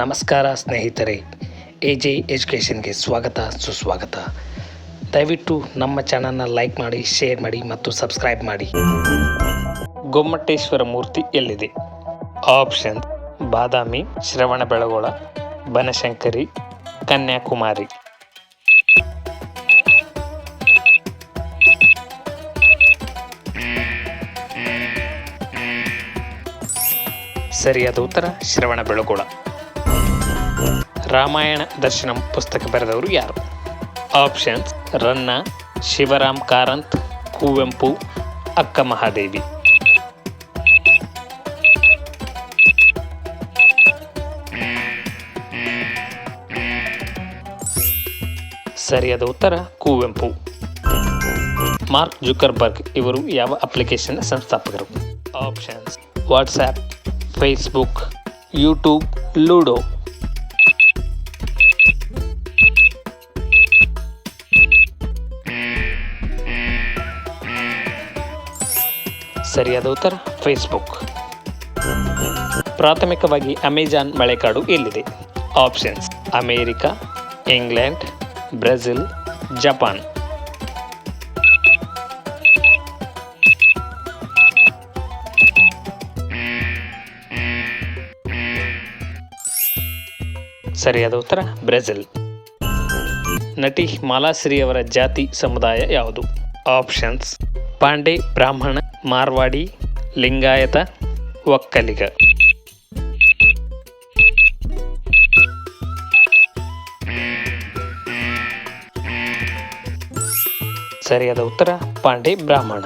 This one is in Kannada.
ನಮಸ್ಕಾರ ಸ್ನೇಹಿತರೆ, AJ ಎಜುಕೇಷನ್ಗೆ ಸ್ವಾಗತ ಸುಸ್ವಾಗತ. ದಯವಿಟ್ಟು ನಮ್ಮ ಚಾನಲ್ನ ಲೈಕ್ ಮಾಡಿ, ಶೇರ್ ಮಾಡಿ ಮತ್ತು ಸಬ್ಸ್ಕ್ರೈಬ್ ಮಾಡಿ. ಗೊಮ್ಮಟೇಶ್ವರ ಮೂರ್ತಿ ಎಲ್ಲಿದೆ? ಆಪ್ಷನ್: ಬಾದಾಮಿ, ಶ್ರವಣಬೆಳಗೊಳ, ಬನಶಂಕರಿ, ಕನ್ಯಾಕುಮಾರಿ. ಸರಿಯಾದ ಉತ್ತರ ಶ್ರವಣಬೆಳಗೊಳ. ರಾಮಾಯಣ ದರ್ಶನಂ ಪುಸ್ತಕ ಬರೆದವರು ಯಾರು? ಆಪ್ಷನ್ಸ್: ರನ್ನ, ಶಿವರಾಮ್ ಕಾರಂತ್, ಕುವೆಂಪು, ಅಕ್ಕ ಮಹಾದೇವಿ. ಸರಿಯಾದ ಉತ್ತರ ಕುವೆಂಪು. ಮಾರ್ಕ್ ಜುಕರ್ಬರ್ಗ್ ಇವರು ಯಾವ ಅಪ್ಲಿಕೇಶನ್ ಸಂಸ್ಥಾಪಕರು? Options: WhatsApp, Facebook, YouTube, Ludo. ಸರಿಯಾದ ಉತ್ತರ ಫೇಸ್ಬುಕ್. ಪ್ರಾಥಮಿಕವಾಗಿ ಅಮೆಜಾನ್ ಮಳೆಕಾಡು ಎಲ್ಲಿದೆ? Options: America, England, Brazil, Japan. ಸರಿಯಾದ ಉತ್ತರ ಬ್ರೆಜಿಲ್. ನಟಿ ಮಾಲಾಶ್ರೀ ಅವರ ಜಾತಿ ಸಮುದಾಯ ಯಾವುದು? ಆಪ್ಷನ್ಸ್: ಪಾಂಡೆ, ಬ್ರಾಹ್ಮಣ, ಮಾರ್ವಾಡಿ, ಲಿಂಗಾಯತ, ಒಕ್ಕಲಿಗ. ಸರಿಯಾದ ಉತ್ತರ ಪಾಂಡೆ ಬ್ರಾಹ್ಮಣ.